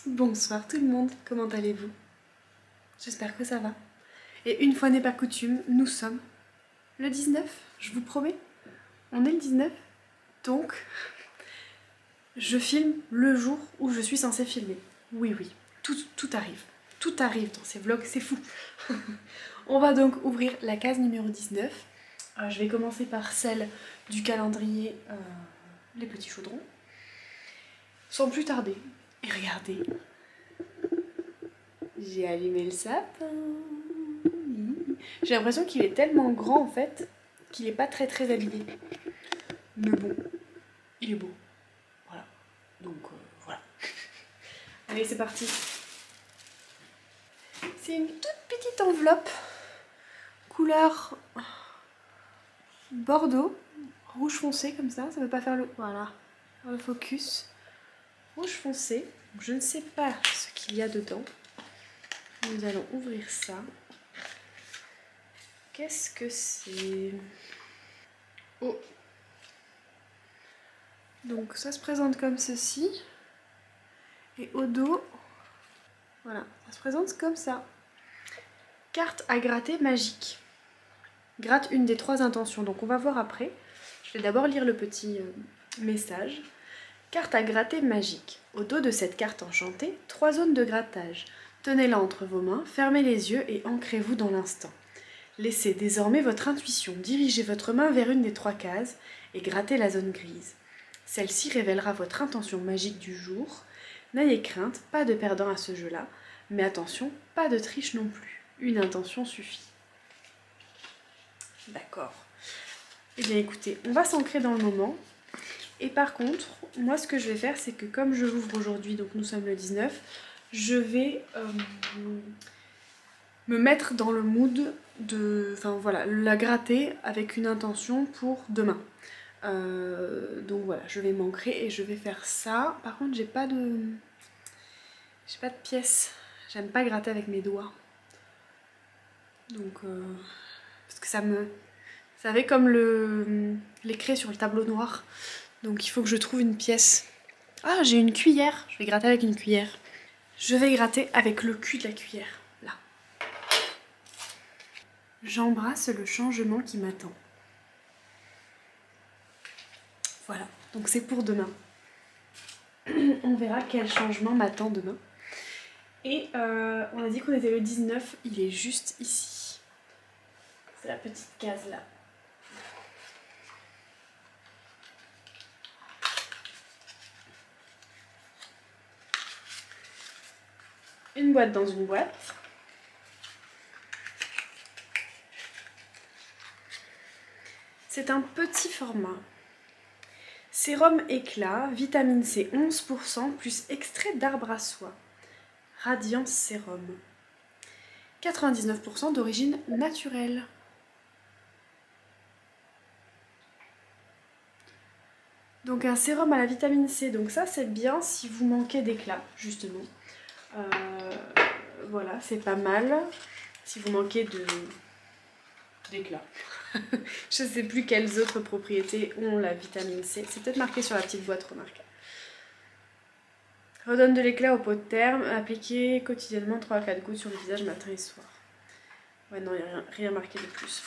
Bonsoir tout le monde, comment allez-vous? J'espère que ça va. Et une fois n'est pas coutume, nous sommes le 19, je vous promets. On est le 19, donc je filme le jour où je suis censée filmer. Oui, tout arrive. Tout arrive dans ces vlogs, c'est fou. On va donc ouvrir la case numéro 19. Je vais commencer par celle du calendrier Les Petits Chaudrons. Sans plus tarder, et regardez, j'ai allumé le sapin. J'ai l'impression qu'il est tellement grand en fait qu'il est pas très habillé. Mais bon, il est beau. Voilà. Donc voilà. Allez, c'est parti. C'est une toute petite enveloppe couleur bordeaux, rouge foncé comme ça. Ça veut pas faire le... Voilà. Le focus. Rouge foncé. Je ne sais pas ce qu'il y a dedans. Nous allons ouvrir ça. Qu'est-ce que c'est? Oh! Donc ça se présente comme ceci. Et au dos, voilà, ça se présente comme ça. Carte à gratter magique. Gratte une des 3 intentions. Donc on va voir après. Je vais d'abord lire le petit message. Carte à gratter magique. Au dos de cette carte enchantée, 3 zones de grattage. Tenez-la entre vos mains, fermez les yeux et ancrez-vous dans l'instant. Laissez désormais votre intuition diriger votre main vers une des 3 cases et grattez la zone grise. Celle-ci révélera votre intention magique du jour. N'ayez crainte, pas de perdant à ce jeu-là, mais attention, pas de triche non plus. Une intention suffit. D'accord. Eh bien écoutez, on va s'ancrer dans le moment. Et par contre, moi ce que je vais faire, c'est que comme je l'ouvre aujourd'hui, donc nous sommes le 19, je vais me mettre dans le mood de... Enfin voilà, la gratter avec une intention pour demain. Donc voilà, je vais m'ancrer et je vais faire ça. Par contre, j'ai pas de pièce. J'aime pas gratter avec mes doigts. Donc, parce que ça me... Vous savez, comme les craies sur le tableau noir. Donc il faut que je trouve une pièce. Ah, j'ai une cuillère. Je vais gratter avec une cuillère. Je vais gratter avec le cul de la cuillère. Là. J'embrasse le changement qui m'attend. Voilà, donc c'est pour demain. On verra quel changement m'attend demain. Et on a dit qu'on était le 19, il est juste ici. C'est la petite case là. Une boîte dans une boîte. C'est un petit format. Sérum éclat, vitamine C 11%, plus extrait d'arbre à soie. Radiance sérum. 99% d'origine naturelle. Donc un sérum à la vitamine C, donc ça c'est bien si vous manquez d'éclat, justement. Voilà, c'est pas mal si vous manquez d'éclat. Je sais plus quelles autres propriétés ont la vitamine C. C'est peut-être marqué sur la petite boîte, remarque. Redonne de l'éclat aux peaux de terme, appliquez quotidiennement 3 à 4 gouttes sur le visage matin et soir. Ouais, non, il n'y a rien marqué de plus.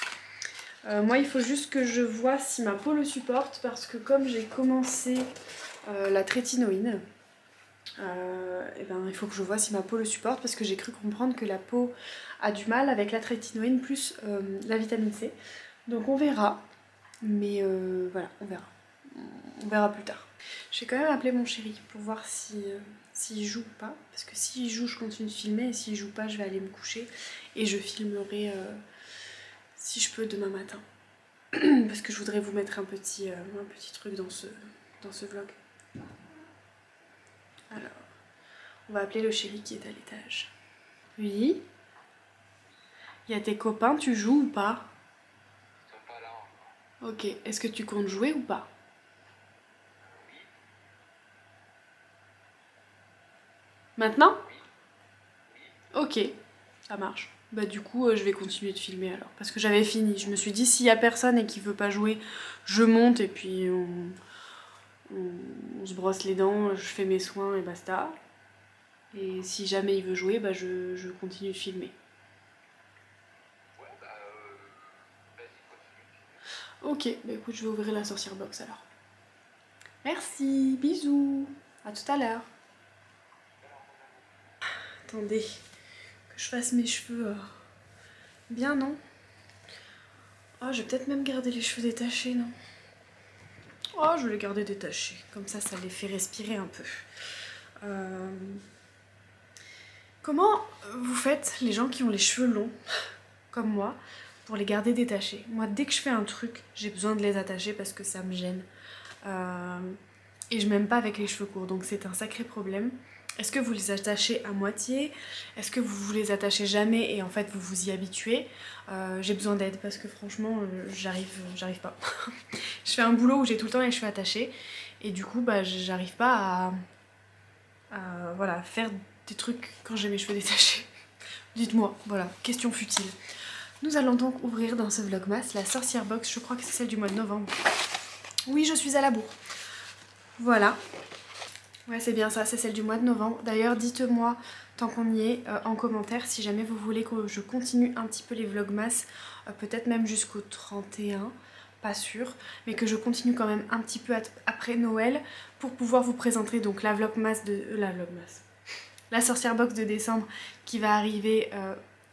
Moi, il faut juste que je vois si ma peau le supporte, parce que comme j'ai commencé la trétinoïne, et ben, il faut que je vois si ma peau le supporte, parce que j'ai cru comprendre que la peau a du mal avec la trétinoïne plus la vitamine C. Donc on verra, mais voilà, on verra. On verra plus tard. Je vais quand même appeler mon chéri pour voir s'il joue ou pas, parce que s'il joue, je continue de filmer, et s'il joue pas, je vais aller me coucher, et je filmerai si je peux demain matin. Parce que je voudrais vous mettre un petit truc dans ce vlog. Alors, on va appeler le chéri qui est à l'étage. Oui? Il y a tes copains, tu joues ou pas? Ils sont pas là encore. Ok, est-ce que tu comptes jouer ou pas? Oui. Maintenant? Oui. Ok, ça marche. Bah du coup, je vais continuer de filmer alors. Parce que j'avais fini. Je me suis dit, s'il y a personne et qu'il veut pas jouer, je monte et puis on se brosse les dents, je fais mes soins et basta. Et si jamais il veut jouer, bah je continue de filmer. Ouais, bah, vas-y, continue. Ok, bah écoute, je vais ouvrir la sorcière box alors. Merci, bisous, à tout à l'heure. Attendez, que je fasse mes cheveux bien, non? Oh, je vais peut-être même garder les cheveux détachés, non? Oh, je vais les garder détachés, comme ça les fait respirer un peu. Comment vous faites, les gens qui ont les cheveux longs, comme moi, pour les garder détachés? Moi, dès que je fais un truc, j'ai besoin de les attacher parce que ça me gêne. Et je m'aime pas avec les cheveux courts, donc c'est un sacré problème. Est-ce que vous les attachez à moitié? Est-ce que vous les attachez jamais et en fait vous vous y habituez? J'ai besoin d'aide parce que franchement j'arrive pas. Je fais un boulot où j'ai tout le temps les cheveux attachés et du coup bah j'arrive pas voilà, faire des trucs quand j'ai mes cheveux détachés. Dites-moi, voilà, question futile. Nous allons donc ouvrir dans ce vlogmas la sorcière box, je crois que c'est celle du mois de novembre. Oui, je suis à la bourre. Voilà. Ouais, c'est bien ça, c'est celle du mois de novembre. D'ailleurs, dites-moi, tant qu'on y est, en commentaire, si jamais vous voulez que je continue un petit peu les vlogmas, peut-être même jusqu'au 31, pas sûr, mais que je continue quand même un petit peu après Noël pour pouvoir vous présenter donc la sorcière box de décembre qui va arriver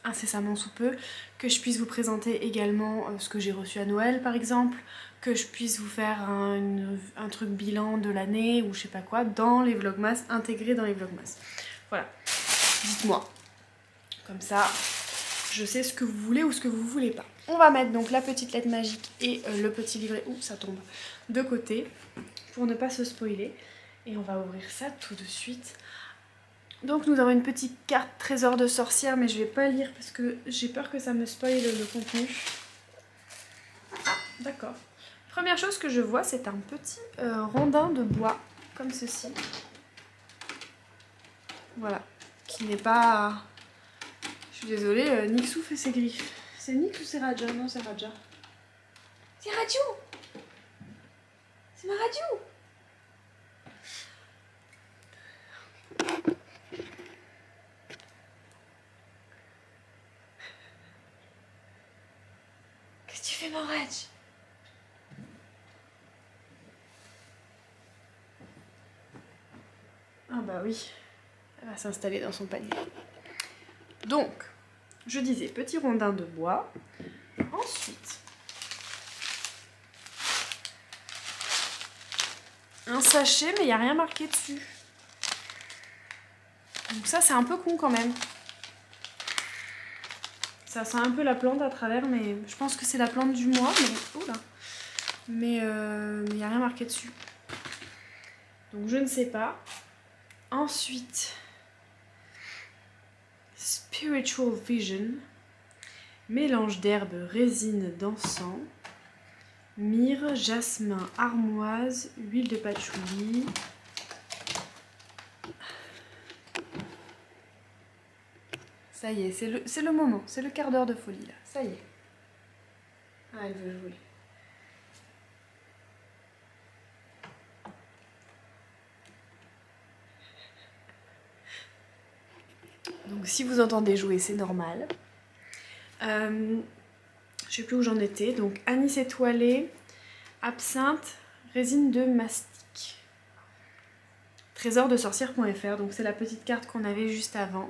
incessamment sous peu, que je puisse vous présenter également ce que j'ai reçu à Noël par exemple, que je puisse vous faire un truc bilan de l'année ou je sais pas quoi dans les vlogmas, intégrés dans les vlogmas. Voilà, dites-moi. Comme ça, je sais ce que vous voulez ou ce que vous voulez pas. On va mettre donc la petite lettre magique et le petit livret, ouh ça tombe, de côté pour ne pas se spoiler. Et on va ouvrir ça tout de suite. Donc nous avons une petite carte trésor de sorcière, mais je vais pas lire parce que j'ai peur que ça me spoile le contenu. Ah, d'accord. Première chose que je vois, c'est un petit rondin de bois, comme ceci. Voilà, qui n'est pas... Je suis désolée, Nixou fait ses griffes. C'est Nix ou c'est Raja? Non, c'est Raja. C'est Raju! C'est ma Raju! Qu'est-ce que tu fais, mon Raj? Ah bah oui, elle va s'installer dans son panier. Donc, je disais petit rondin de bois. Ensuite, un sachet, mais il n'y a rien marqué dessus. Donc ça, c'est un peu con quand même. Ça sent un peu la plante à travers, mais je pense que c'est la plante du mois. Mais oula. Mais il n'y a rien marqué dessus. Donc je ne sais pas. Ensuite, Spiritual Vision. Mélange d'herbes, résine d'encens, myrrhe, jasmin, armoise, huile de patchouli. Ça y est, c'est le moment, c'est le quart d'heure de folie là, ça y est. Ah, elle veut jouer. Donc si vous entendez jouer, c'est normal. Je sais plus où j'en étais. Donc anis étoilé, absinthe, résine de mastic. Trésor de sorcière.fr, donc c'est la petite carte qu'on avait juste avant.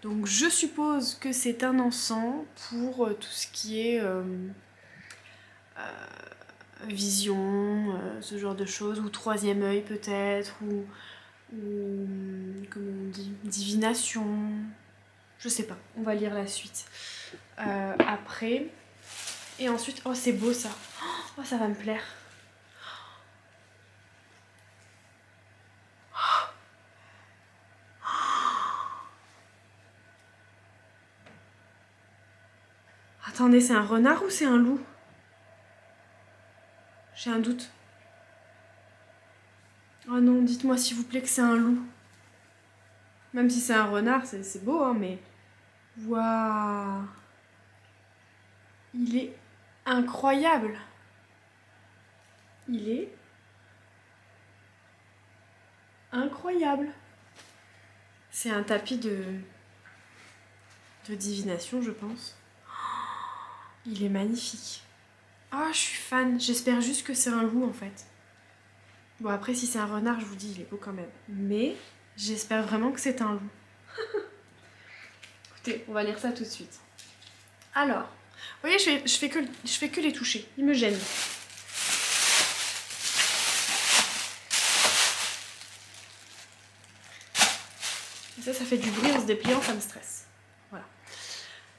Donc je suppose que c'est un encens pour tout ce qui est vision, ce genre de choses, ou troisième œil peut-être, ou comment on dit, divination, je sais pas, on va lire la suite après. Et ensuite, oh c'est beau ça, oh ça va me plaire. Attendez, c'est un renard ou c'est un loup? J'ai un doute. Oh non, dites-moi s'il vous plaît que c'est un loup. Même si c'est un renard, c'est beau, hein, mais... Waouh! Il est incroyable! Il est incroyable! C'est un tapis de divination, je pense. Il est magnifique. Oh, je suis fan. J'espère juste que c'est un loup en fait. Bon, après, si c'est un renard, je vous dis, il est beau quand même. Mais j'espère vraiment que c'est un loup. Écoutez, on va lire ça tout de suite. Alors, vous voyez, je fais que les toucher. Ils me gênent. Et ça fait du bruit en se dépliant, ça me stresse. Voilà.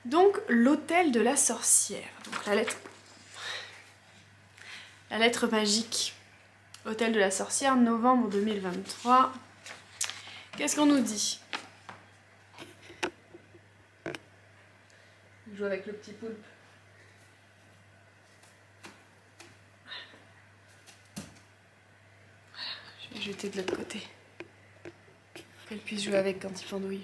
Donc, l'autel de la sorcière. Donc, la lettre magique. Hôtel de la sorcière, novembre 2023. Qu'est-ce qu'on nous dit? Il joue avec le petit poulpe. Je vais jeter de l'autre côté. Qu'elle puisse jouer avec quand il pendouille.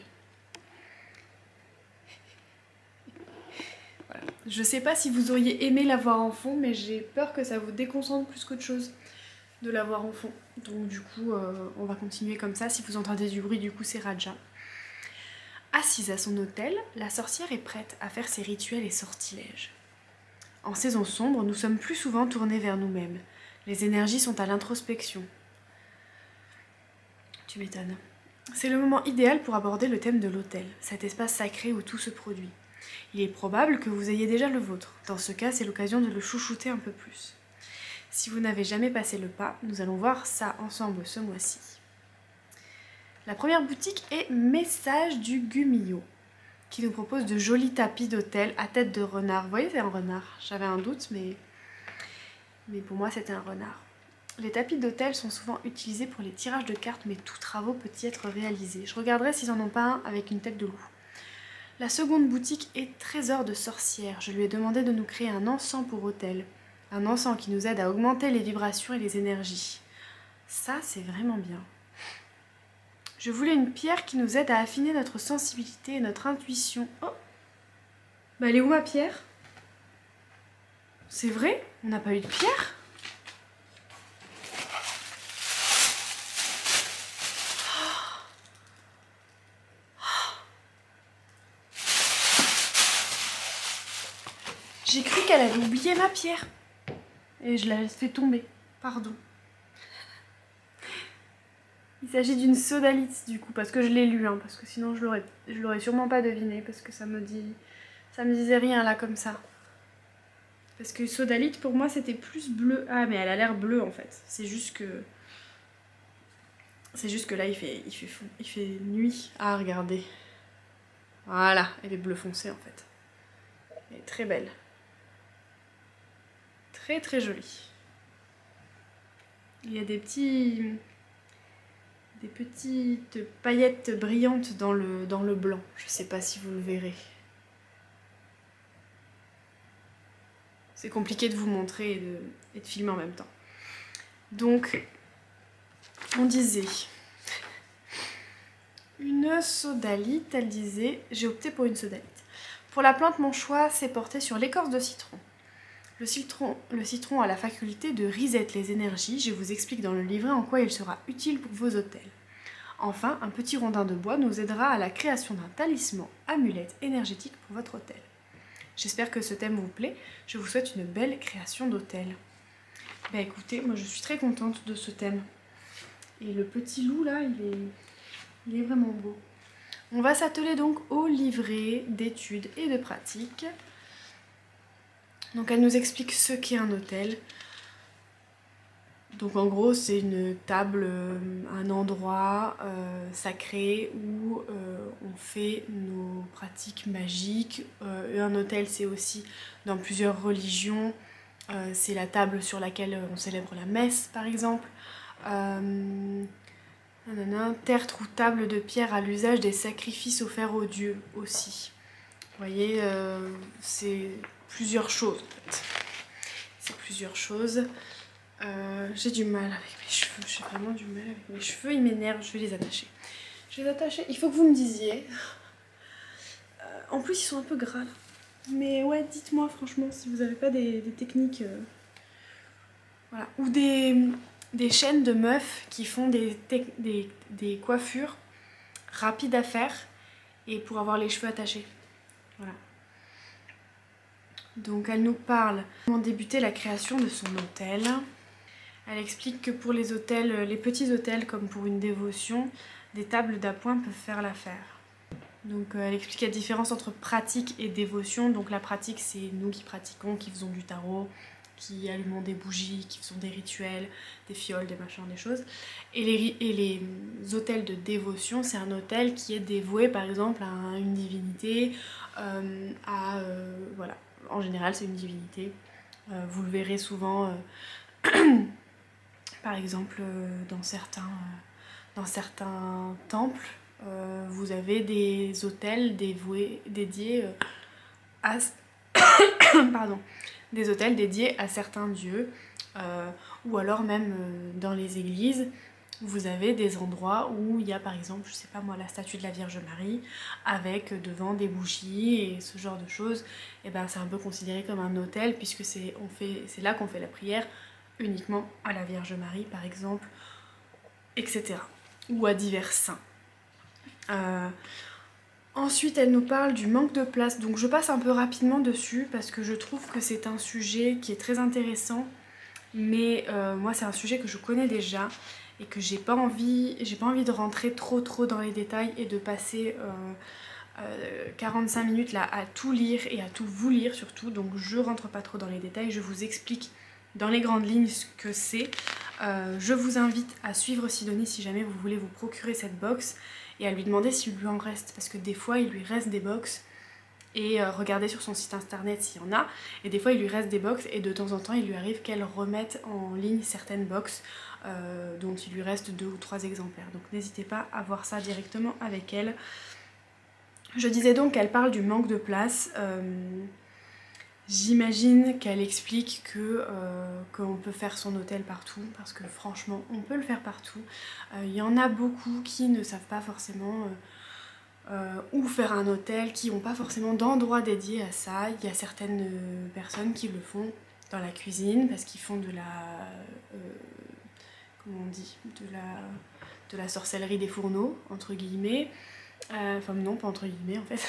Voilà. Je sais pas si vous auriez aimé la voir en fond, mais j'ai peur que ça vous déconcentre plus qu'autre chose de la voir en fond. Donc du coup, on va continuer comme ça. Si vous entendez du bruit, du coup, c'est Raja. Assise à son autel, la sorcière est prête à faire ses rituels et sortilèges. En saison sombre, nous sommes plus souvent tournés vers nous-mêmes. Les énergies sont à l'introspection. Tu m'étonnes. C'est le moment idéal pour aborder le thème de l'autel, cet espace sacré où tout se produit. Il est probable que vous ayez déjà le vôtre. Dans ce cas, c'est l'occasion de le chouchouter un peu plus. Si vous n'avez jamais passé le pas, nous allons voir ça ensemble ce mois-ci. La première boutique est Message du Gumillo, qui nous propose de jolis tapis d'autel à tête de renard. Vous voyez, c'est un renard. J'avais un doute, mais pour moi, c'était un renard. Les tapis d'autel sont souvent utilisés pour les tirages de cartes, mais tout travaux peut y être réalisé. Je regarderai s'ils n'en ont pas un avec une tête de loup. La seconde boutique est Trésor de sorcière. Je lui ai demandé de nous créer un encens pour autel. Un encens qui nous aide à augmenter les vibrations et les énergies. Ça, c'est vraiment bien. Je voulais une pierre qui nous aide à affiner notre sensibilité et notre intuition. Oh, bah elle est où ma pierre? C'est vrai? On n'a pas eu de pierre? J'ai cru qu'elle avait oublié ma pierre. Et je la fait tomber. Pardon. Il s'agit d'une sodalite du coup, parce que je l'ai lu, hein, parce que sinon je l'aurais sûrement pas deviné, parce que ça me disait rien là comme ça. Parce que sodalite pour moi c'était plus bleu. Ah mais elle a l'air bleue en fait. C'est juste que là il fait nuit. Ah regardez. Voilà, elle est bleu foncé en fait. Elle est très belle. Très très jolie. Il y a des petites paillettes brillantes dans le blanc. Je sais pas si vous le verrez. C'est compliqué de vous montrer et de filmer en même temps. Donc, on disait une sodalite, elle disait, j'ai opté pour une sodalite. Pour la plante, mon choix s'est porté sur l'écorce de citron. Le citron a la faculté de reset les énergies. Je vous explique dans le livret en quoi il sera utile pour vos autels. Enfin, un petit rondin de bois nous aidera à la création d'un talisman amulette énergétique pour votre autel. J'espère que ce thème vous plaît. Je vous souhaite une belle création d'autel. Bah écoutez, moi je suis très contente de ce thème. Et le petit loup là, il est vraiment beau. On va s'atteler donc au livret d'études et de pratiques. Donc elle nous explique ce qu'est un autel. Donc en gros c'est une table, un endroit sacré où on fait nos pratiques magiques. Un autel c'est aussi dans plusieurs religions, c'est la table sur laquelle on célèbre la messe par exemple. Tertre ou table de pierre à l'usage des sacrifices offerts aux dieux aussi. Vous voyez, c'est plusieurs choses en fait. C'est plusieurs choses. J'ai du mal avec mes cheveux, j'ai vraiment du mal avec mes cheveux, ils m'énervent, je vais les attacher. Je vais les attacher, il faut que vous me disiez. En plus ils sont un peu gras là. Mais ouais, dites-moi franchement si vous n'avez pas des techniques. Voilà. Ou des chaînes de meufs qui font des coiffures rapide à faire et pour avoir les cheveux attachés. Voilà. Donc elle nous parle comment débuter la création de son autel. Elle explique que pour les autels, les petits autels comme pour une dévotion, des tables d'appoint peuvent faire l'affaire. Donc elle explique la différence entre pratique et dévotion. Donc la pratique, c'est nous qui pratiquons, qui faisons du tarot, qui allumons des bougies, qui faisons des rituels, des fioles, des machins, des choses. Et les autels de dévotion, c'est un autel qui est dévoué par exemple à une divinité, voilà. En général, c'est une divinité. Vous le verrez souvent, par exemple, dans certains temples. Vous avez des autels dédiés à pardon, des autels dédiés à certains dieux, ou alors même dans les églises vous avez des endroits où il y a par exemple, je sais pas moi, la statue de la Vierge Marie avec devant des bougies et ce genre de choses. Et ben c'est un peu considéré comme un autel puisque c'est là qu'on fait la prière uniquement à la Vierge Marie par exemple, etc. ou à divers saints. Ensuite elle nous parle du manque de place, donc je passe un peu rapidement dessus parce que je trouve que c'est un sujet qui est très intéressant, mais moi c'est un sujet que je connais déjà et que j'ai pas envie de rentrer trop dans les détails et de passer 45 minutes là à tout lire et à tout vous lire surtout, donc je rentre pas trop dans les détails, je vous explique dans les grandes lignes ce que c'est. Je vous invite à suivre Sidonie si jamais vous voulez vous procurer cette box et à lui demander s'il lui en reste, parce que des fois il lui reste des box, et regardez sur son site internet s'il y en a, et des fois il lui reste des box et de temps en temps il lui arrive qu'elle remette en ligne certaines box dont il lui reste 2 ou 3 exemplaires, donc n'hésitez pas à voir ça directement avec elle. Je disais donc qu'elle parle du manque de place. J'imagine qu'elle explique qu'on peut faire son hôtel partout, parce que franchement on peut le faire partout. Il y en a beaucoup qui ne savent pas forcément où faire un hôtel, qui n'ont pas forcément d'endroit dédié à ça. Il y a certaines personnes qui le font dans la cuisine parce qu'ils font de la comment on dit, de la sorcellerie des fourneaux entre guillemets. Enfin non, pas entre guillemets en fait.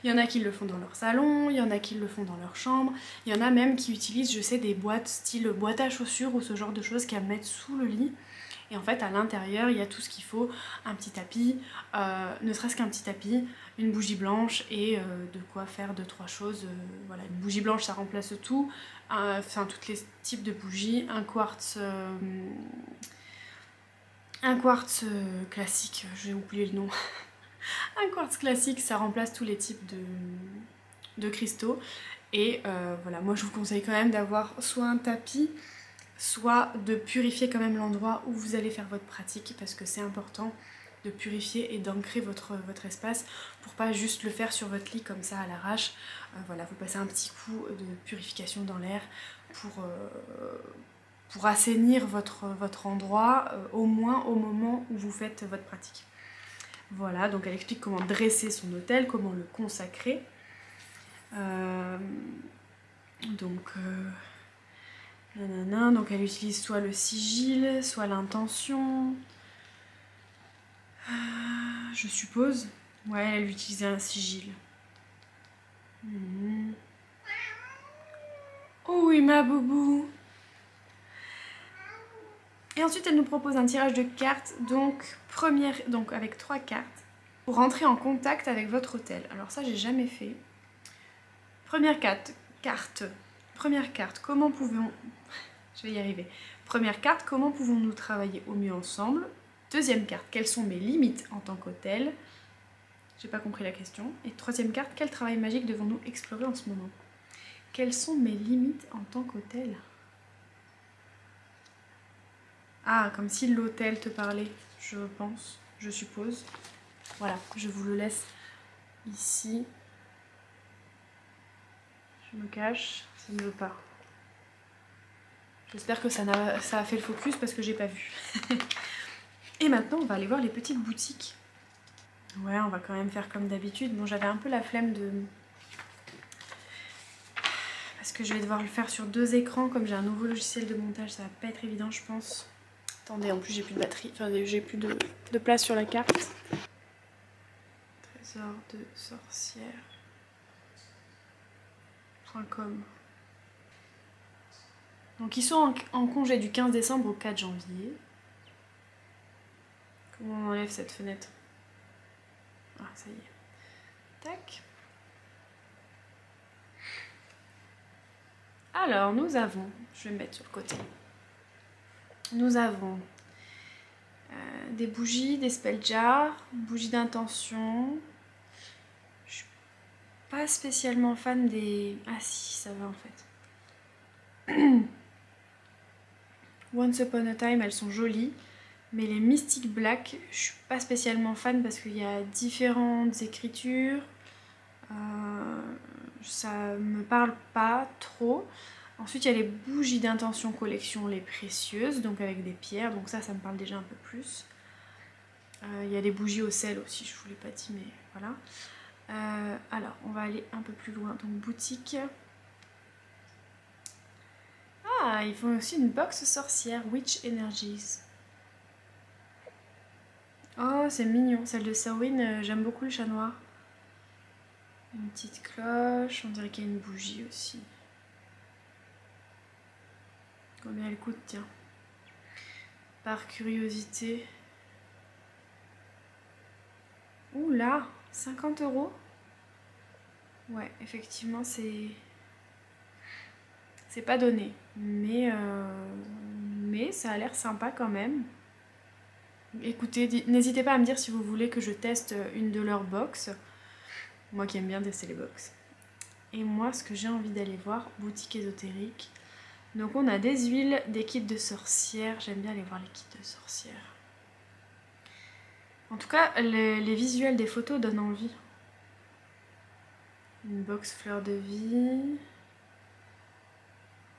Il y en a qui le font dans leur salon, il y en a qui le font dans leur chambre, il y en a même qui utilisent, je sais, des boîtes style boîte à chaussures ou ce genre de choses qu'à mettre sous le lit. Et en fait à l'intérieur il y a tout ce qu'il faut, un petit tapis, ne serait-ce qu'un petit tapis, une bougie blanche et de quoi faire 2-3 choses. Voilà, une bougie blanche ça remplace tout, enfin tous les types de bougies, un quartz classique, j'ai oublié le nom. Un quartz classique, ça remplace tous les types de cristaux. Et voilà, moi je vous conseille quand même d'avoir soit un tapis, soit de purifier quand même l'endroit où vous allez faire votre pratique, parce que c'est important de purifier et d'ancrer votre espace pour pas juste le faire sur votre lit comme ça à l'arrache. Voilà, vous passez un petit coup de purification dans l'air pour assainir votre endroit, au moins au moment où vous faites votre pratique. Voilà, donc elle explique comment dresser son autel, comment le consacrer. Donc elle utilise soit le sigil, soit l'intention. Je suppose. Ouais, elle utilisait un sigil. Oh oui, ma boubou. Et ensuite elle nous propose un tirage de cartes, donc avec 3 cartes, pour rentrer en contact avec votre hôtel. Alors ça j'ai jamais fait. Première carte, comment pouvons... Je vais y arriver. Première carte, comment pouvons-nous travailler au mieux ensemble? Deuxième carte, quelles sont mes limites en tant qu'hôtel? J'ai pas compris la question. Et troisième carte, quel travail magique devons-nous explorer en ce moment? Quelles sont mes limites en tant qu'hôtel? Ah, comme si l'hôtel te parlait, je pense, je suppose. Voilà, je vous le laisse ici. Je me cache, ça ne veut pas. J'espère que ça a fait le focus parce que j'ai pas vu. Et maintenant, on va aller voir les petites boutiques. Ouais, on va quand même faire comme d'habitude. Bon, j'avais un peu la flemme de... Parce que je vais devoir le faire sur 2 écrans. Comme j'ai un nouveau logiciel de montage, ça va pas être évident, je pense. Attendez, en plus j'ai plus de batterie, enfin j'ai plus de place sur la carte. Trésor de sorcière.com. Donc ils sont en congé du 15 décembre au 4 janvier. Comment on enlève cette fenêtre? Ah, ça y est. Tac. Alors, nous avons, je vais me mettre sur le côté. Nous avons des bougies, des spell jars, bougies d'intention. Je suis pas spécialement fan des... Ah si, ça va en fait. Once Upon a Time, elles sont jolies. Mais les Mystic Black, je suis pas spécialement fan parce qu'il y a différentes écritures. Ça me parle pas trop. Ensuite, il y a les bougies d'intention collection, les précieuses, donc avec des pierres. Donc ça me parle déjà un peu plus. Il y a les bougies au sel aussi, je vous l'ai pas dit, mais voilà. Alors, on va aller un peu plus loin. Donc boutique. Ah, ils font aussi une box sorcière, Witch Energies. Oh, c'est mignon. Celle de Serwyn, j'aime beaucoup le chat noir. Une petite cloche, on dirait qu'il y a une bougie aussi. Combien elle coûte, tiens. Par curiosité. Ouh là, 50 €. Ouais, effectivement, c'est pas donné. Mais ça a l'air sympa quand même. Écoutez, n'hésitez pas à me dire si vous voulez que je teste une de leurs box. Moi qui aime bien tester les box. Et moi, ce que j'ai envie d'aller voir, boutique ésotérique. Donc on a des huiles, des kits de sorcières. J'aime bien aller voir les kits de sorcières. En tout cas, les visuels des photos donnent envie. Une box fleur de vie.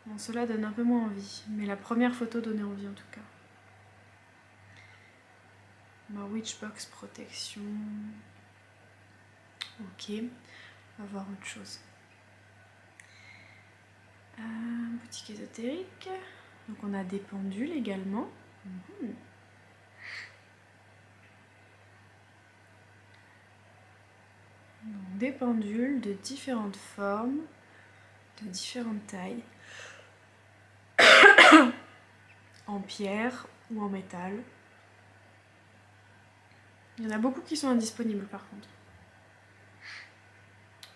Bon, cela donne un peu moins envie. Mais la première photo donnait envie en tout cas. Ma Witchbox protection. Ok. On va voir autre chose. Boutique ésotérique. Donc on a des pendules également. Donc, des pendules de différentes formes, de différentes tailles, en pierre ou en métal. Il y en a beaucoup qui sont indisponibles par contre.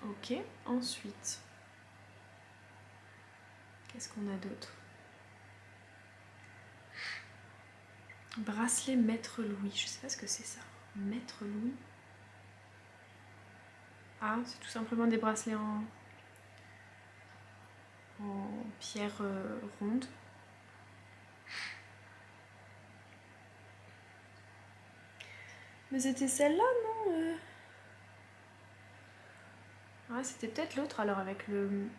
Ok, ensuite, qu'est-ce qu'on a d'autre? Bracelet Maître Louis, je sais pas ce que c'est ça. Maître Louis. Ah, c'est tout simplement des bracelets en pierre ronde. Mais c'était celle-là, non? Ouais, c'était peut-être l'autre alors avec le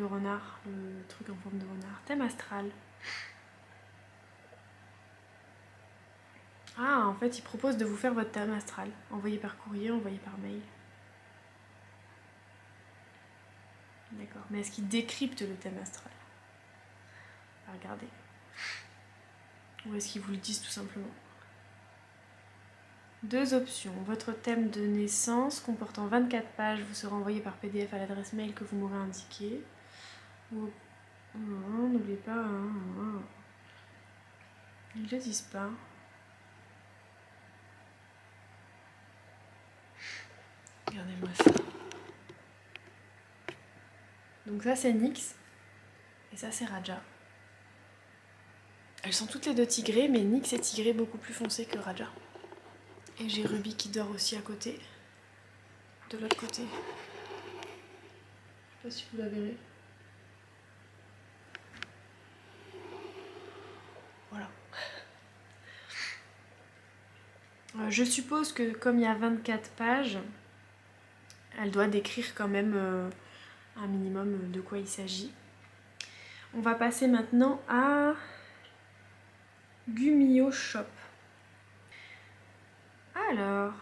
renard, le truc en forme de renard. Thème astral. Ah, en fait, il propose de vous faire votre thème astral. Envoyé par courrier, envoyé par mail. D'accord. Mais est-ce qu'il décrypte le thème astral? Regardez. Ou est-ce qu'ils vous le disent tout simplement? Deux options. Votre thème de naissance comportant 24 pages vous sera envoyé par PDF à l'adresse mail que vous m'aurez indiquée. Ou... n'oubliez pas... Ils ne le disent pas. Regardez-moi ça. Donc ça c'est Nyx. Et ça c'est Raja. Elles sont toutes les deux tigrées, mais Nyx est tigrée beaucoup plus foncée que Raja. Et j'ai Ruby qui dort aussi à côté. De l'autre côté. Je sais pas si vous la verrez. Voilà. Je suppose que comme il y a 24 pages, elle doit décrire quand même un minimum de quoi il s'agit. On va passer maintenant à Gumio Shop. Alors,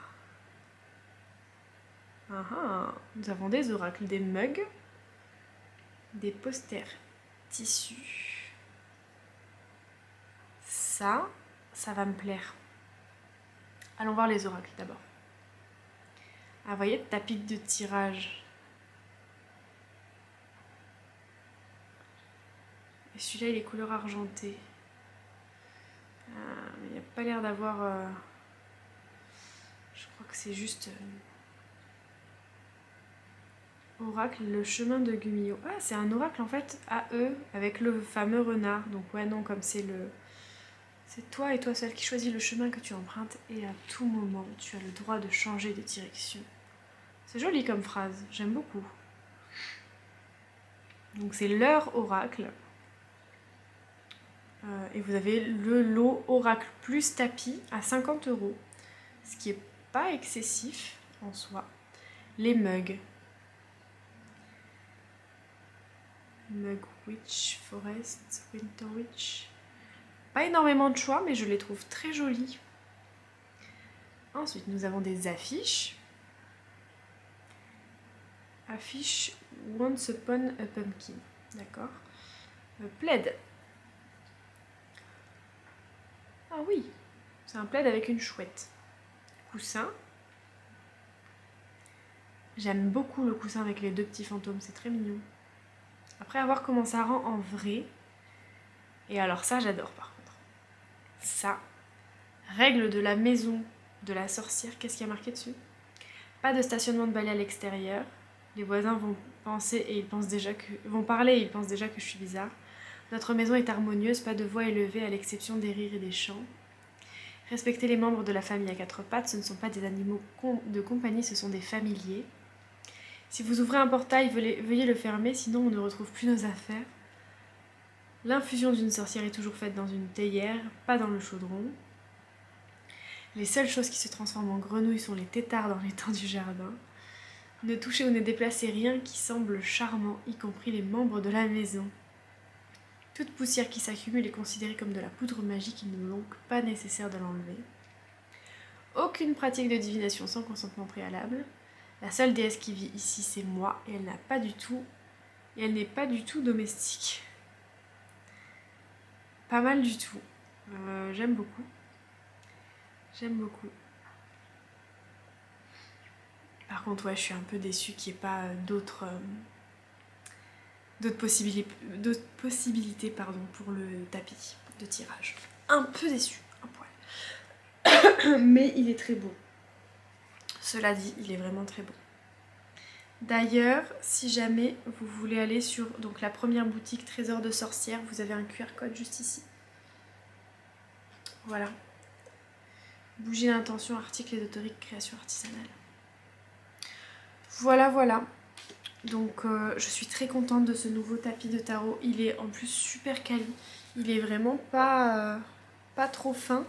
nous avons des oracles, des mugs, des posters tissus. Ça va me plaire. Allons voir les oracles d'abord. Ah, vous voyez, tapis de tirage. Et celui-là, il est couleur argentée. Il n'y a pas l'air d'avoir... Je crois que c'est juste... Oracle, le chemin de Gumio. Ah, c'est un oracle en fait, AE, avec le fameux renard. Donc ouais, non, comme c'est le... C'est toi et toi seul qui choisis le chemin que tu empruntes et à tout moment, tu as le droit de changer de direction. C'est joli comme phrase, j'aime beaucoup. Donc c'est leur oracle. Et vous avez le lot oracle plus tapis à 50 €, ce qui est pas excessif en soi. Les mugs. Mug Witch, Forest, Winter Witch. Pas énormément de choix, mais je les trouve très jolis. Ensuite, nous avons des affiches. Affiche Once Upon a Pumpkin. D'accord. Plaid. Ah oui, c'est un plaid avec une chouette. Coussin. J'aime beaucoup le coussin avec les 2 petits fantômes, c'est très mignon. Après, à voir comment ça rend en vrai. Et alors ça, j'adore par contre. Ça. Règle de la maison de la sorcière. Qu'est-ce qu'il y a marqué dessus? Pas de stationnement de balai à l'extérieur. Les voisins vont penser et ils pensent déjà que... vont parler et ils pensent déjà que je suis bizarre. Notre maison est harmonieuse, pas de voix élevée à l'exception des rires et des chants. Respectez les membres de la famille à 4 pattes, ce ne sont pas des animaux de compagnie, ce sont des familiers. Si vous ouvrez un portail, veuillez le fermer, sinon on ne retrouve plus nos affaires. L'infusion d'une sorcière est toujours faite dans une théière, pas dans le chaudron. Les seules choses qui se transforment en grenouilles sont les têtards dans les temps du jardin. Ne touchez ou ne déplacez rien qui semble charmant, y compris les membres de la maison. Toute poussière qui s'accumule est considérée comme de la poudre magique, il n'est donc pas nécessaire de l'enlever. Aucune pratique de divination sans consentement préalable. La seule déesse qui vit ici, c'est moi, et elle n'est pas du tout domestique. Pas mal du tout. J'aime beaucoup. J'aime beaucoup. Par contre, ouais, je suis un peu déçue qu'il n'y ait pas d'autres possibilités pour le tapis de tirage. Un peu déçue, un poil. Mais il est très beau. Cela dit, il est vraiment très beau. D'ailleurs, si jamais vous voulez aller sur donc, la première boutique Trésor de sorcière, vous avez un QR code juste ici. Voilà. Bougie d'intention, article et d'autorique, création artisanale. Voilà, voilà. Donc je suis très contente de ce nouveau tapis de tarot. Il est en plus super quali. Il est vraiment pas trop fin.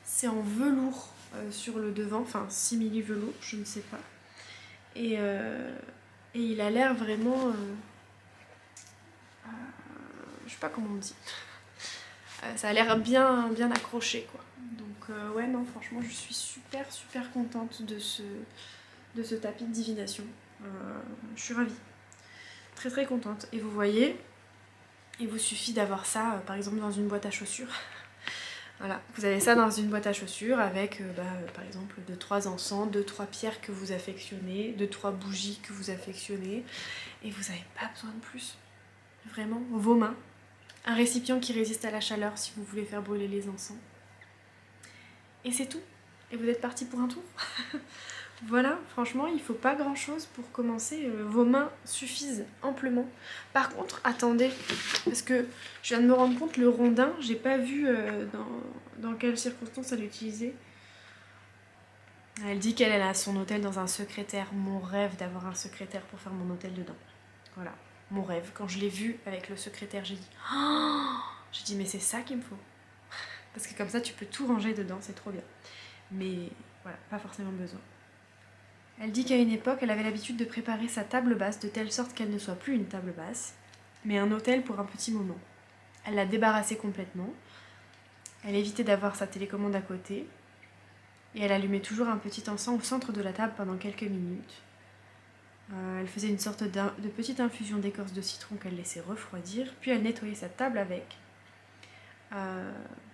C'est en velours sur le devant, enfin simili velours, je ne sais pas. Et il a l'air vraiment... je sais pas comment on dit. Ça a l'air bien accroché quoi. Donc ouais non franchement je suis super contente de ce tapis de divination. Je suis ravie. Très contente. Et vous voyez, il vous suffit d'avoir ça par exemple dans une boîte à chaussures. Voilà, vous avez ça dans une boîte à chaussures avec par exemple 2-3 encens, 2-3 pierres que vous affectionnez, 2-3 bougies que vous affectionnez et vous n'avez pas besoin de plus. Vraiment, vos mains. Un récipient qui résiste à la chaleur si vous voulez faire brûler les encens. Et c'est tout. Et vous êtes parti pour un tour. Voilà, franchement, il ne faut pas grand chose pour commencer. Vos mains suffisent amplement. Par contre, attendez, parce que je viens de me rendre compte, le rondin, j'ai pas vu dans quelles circonstances elle l'utilisait. Elle dit qu'elle a son hôtel dans un secrétaire. Mon rêve d'avoir un secrétaire pour faire mon hôtel dedans. Voilà, mon rêve. Quand je l'ai vu avec le secrétaire, j'ai dit oh, j'ai dit mais c'est ça qu'il me faut. Parce que comme ça, tu peux tout ranger dedans, c'est trop bien. Mais voilà, pas forcément besoin. Elle dit qu'à une époque, elle avait l'habitude de préparer sa table basse de telle sorte qu'elle ne soit plus une table basse, mais un hôtel pour un petit moment. Elle l'a débarrassée complètement. Elle évitait d'avoir sa télécommande à côté. Et elle allumait toujours un petit encens au centre de la table pendant quelques minutes. Elle faisait une sorte de petite infusion d'écorce de citron qu'elle laissait refroidir, puis elle nettoyait sa table avec.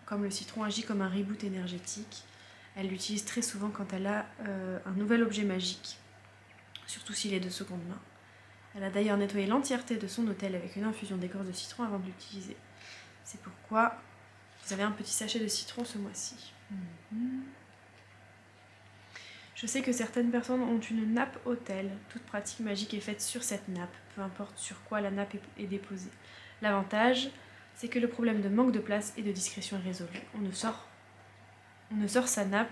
Comme le citron agit comme un reboot énergétique, elle l'utilise très souvent quand elle a un nouvel objet magique surtout s'il est de seconde main. Elle a d'ailleurs nettoyé l'entièreté de son hôtel avec une infusion d'écorce de citron avant de l'utiliser. C'est pourquoi vous avez un petit sachet de citron ce mois-ci. Je sais que certaines personnes ont une nappe hôtel. Toute pratique magique est faite sur cette nappe, peu importe sur quoi la nappe est déposée. L'avantage, c'est que le problème de manque de place et de discrétion est résolu. On ne sort sa nappe,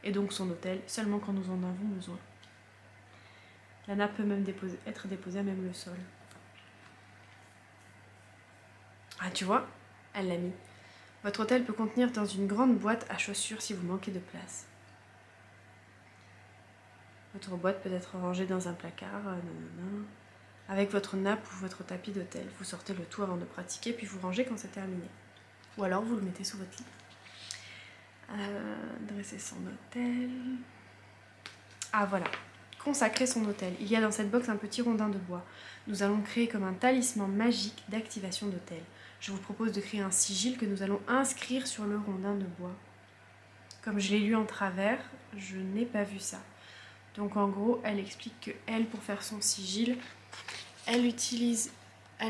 et donc son hôtel, seulement quand nous en avons besoin. La nappe peut même être déposée à même le sol. Ah, tu vois, elle l'a mis. Votre hôtel peut contenir dans une grande boîte à chaussures si vous manquez de place. Votre boîte peut être rangée dans un placard, avec votre nappe ou votre tapis d'hôtel. Vous sortez le tout avant de pratiquer, puis vous rangez quand c'est terminé. Ou alors vous le mettez sous votre lit. Dresser son hôtel. Ah voilà, consacrer son hôtel. Il y a dans cette box un petit rondin de bois. Nous allons créer comme un talisman magique d'activation d'hôtel. Je vous propose de créer un sigil que nous allons inscrire sur le rondin de bois. Comme je l'ai lu en travers, je n'ai pas vu ça. Donc en gros, elle explique que elle, pour faire son sigil, elle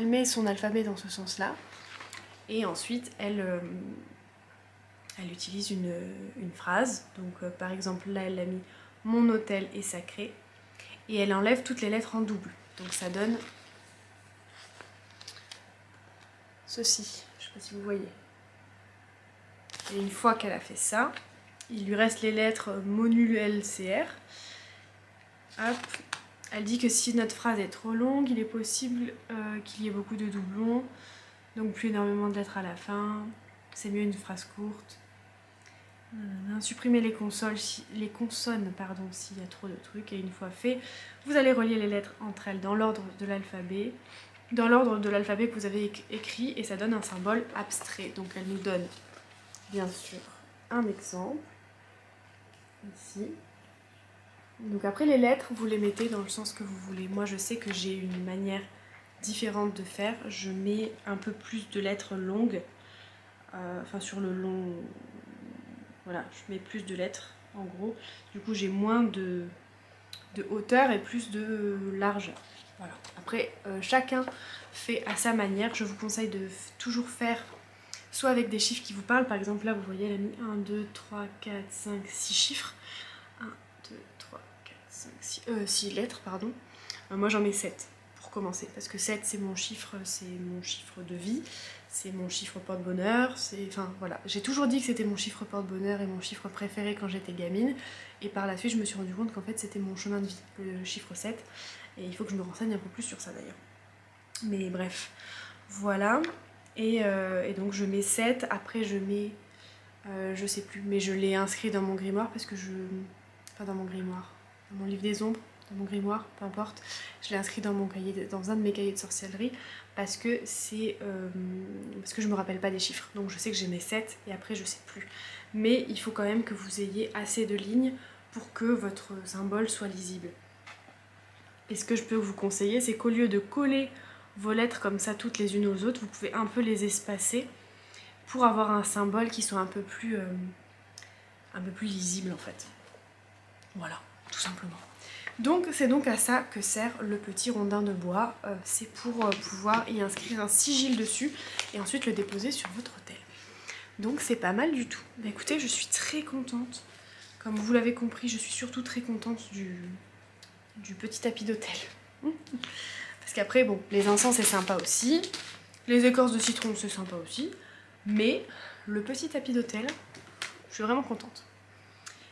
met son alphabet dans ce sens-là, et ensuite elle utilise une phrase. Donc par exemple là, elle a mis « Mon hôtel est sacré », et elle enlève toutes les lettres en double. Donc ça donne ceci, je ne sais pas si vous voyez. Et une fois qu'elle a fait ça, il lui reste les lettres MONULCR. Hop. Elle dit que si notre phrase est trop longue, il est possible qu'il y ait beaucoup de doublons, donc plus énormément de lettres à la fin. C'est mieux une phrase courte. Supprimer les consonnes s'il y a trop de trucs. Et une fois fait, vous allez relier les lettres entre elles dans l'ordre de l'alphabet, que vous avez écrit, et ça donne un symbole abstrait. Donc elle nous donne bien sûr un exemple ici. Donc après les lettres, vous les mettez dans le sens que vous voulez. Moi je sais que j'ai une manière différente de faire. Je mets un peu plus de lettres longues, sur le long, voilà, je mets plus de lettres en gros. Du coup j'ai moins de hauteur et plus de largeur. Voilà. Après chacun fait à sa manière. Je vous conseille de toujours faire soit avec des chiffres qui vous parlent. Par exemple là vous voyez elle a mis 1, 2, 3, 4, 5, 6 chiffres. 1, 2, 3, 4, 5, 6 lettres, pardon. Moi j'en mets 7 pour commencer, parce que 7 c'est mon chiffre de vie, c'est mon chiffre porte-bonheur, enfin voilà. J'ai toujours dit que c'était mon chiffre porte-bonheur et mon chiffre préféré quand j'étais gamine, et par la suite je me suis rendu compte qu'en fait c'était mon chemin de vie, le chiffre 7, et il faut que je me renseigne un peu plus sur ça d'ailleurs. Mais bref, voilà, et donc je mets 7, après je mets, je sais plus, mais je l'ai inscrit dans mon grimoire parce que dans mon grimoire, dans mon livre des ombres, dans mon grimoire, peu importe. Je l'ai inscrit dans un de mes cahiers de sorcellerie parce que je me rappelle pas des chiffres. Donc je sais que j'ai mes 7 et après je sais plus. Mais il faut quand même que vous ayez assez de lignes pour que votre symbole soit lisible. Et ce que je peux vous conseiller, c'est qu'au lieu de coller vos lettres comme ça toutes les unes aux autres, vous pouvez un peu les espacer pour avoir un symbole qui soit un peu plus lisible en fait. Voilà, tout simplement. Donc c'est donc à ça que sert le petit rondin de bois, c'est pour pouvoir y inscrire un sigil dessus et ensuite le déposer sur votre hôtel. Donc c'est pas mal du tout. Bah, écoutez, je suis très contente. Comme vous l'avez compris, je suis surtout très contente du petit tapis d'hôtel. Parce qu'après, bon, les encens c'est sympa aussi, les écorces de citron c'est sympa aussi, mais le petit tapis d'hôtel, je suis vraiment contente.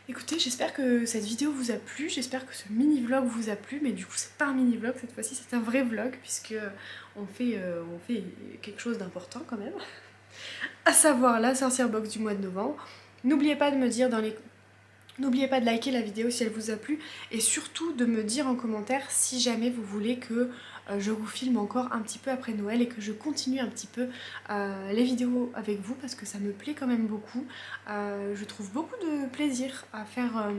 Écoutez, j'espère que cette vidéo vous a plu, j'espère que ce mini vlog vous a plu, mais du coup c'est pas un mini vlog cette fois-ci, c'est un vrai vlog puisque on fait quelque chose d'important quand même, à savoir la sorcière box du mois de novembre. N'oubliez pas de me dire n'oubliez pas de liker la vidéo si elle vous a plu et surtout de me dire en commentaire si jamais vous voulez que je vous filme encore un petit peu après Noël et que je continue un petit peu les vidéos avec vous parce que ça me plaît quand même beaucoup. Je trouve beaucoup de plaisir à faire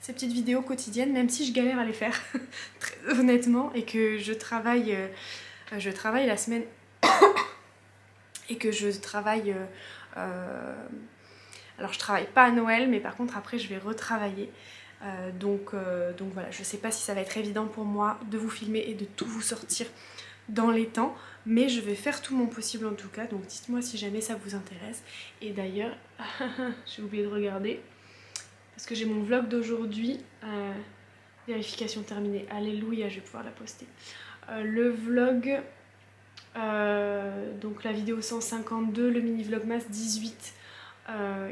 ces petites vidéos quotidiennes, même si je galère à les faire, très honnêtement, et que je travaille la semaine et que je travaille... alors je travaille pas à Noël, mais par contre après je vais retravailler. Donc voilà, je sais pas si ça va être évident pour moi de vous filmer et de tout vous sortir dans les temps, mais je vais faire tout mon possible en tout cas, donc dites-moi si jamais ça vous intéresse. Et d'ailleurs, j'ai oublié de regarder, parce que j'ai mon vlog d'aujourd'hui, vérification terminée, alléluia, je vais pouvoir la poster. Le vlog, donc la vidéo 152, le mini vlogmas 18,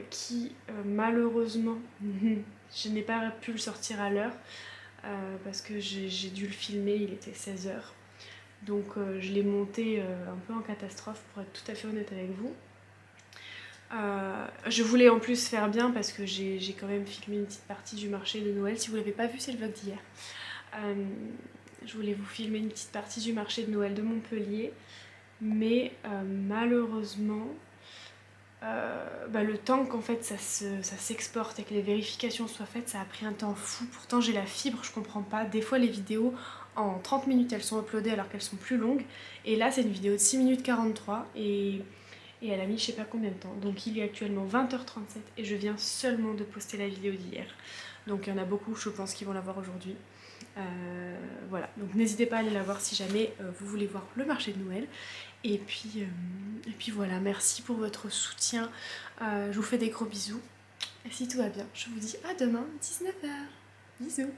qui malheureusement, je n'ai pas pu le sortir à l'heure, parce que j'ai dû le filmer, il était 16 h. Donc je l'ai monté un peu en catastrophe pour être tout à fait honnête avec vous. Je voulais en plus faire bien parce que j'ai quand même filmé une petite partie du marché de Noël. Si vous l'avez pas vu, c'est le vlog d'hier. Je voulais vous filmer une petite partie du marché de Noël de Montpellier. Mais malheureusement, le temps qu'en fait ça s'exporte et que les vérifications soient faites, ça a pris un temps fou. Pourtant j'ai la fibre, je comprends pas. Des fois les vidéos en 30 minutes elles sont uploadées alors qu'elles sont plus longues. Et là c'est une vidéo de 6 minutes 43 et elle a mis je sais pas combien de temps. Donc il est actuellement 20h37 et je viens seulement de poster la vidéo d'hier. Donc il y en a beaucoup je pense qui vont la voir aujourd'hui. Voilà, donc n'hésitez pas à aller la voir si jamais vous voulez voir le marché de Noël. Et puis voilà, merci pour votre soutien. Je vous fais des gros bisous. Et si tout va bien, je vous dis à demain, 19 h. Bisous.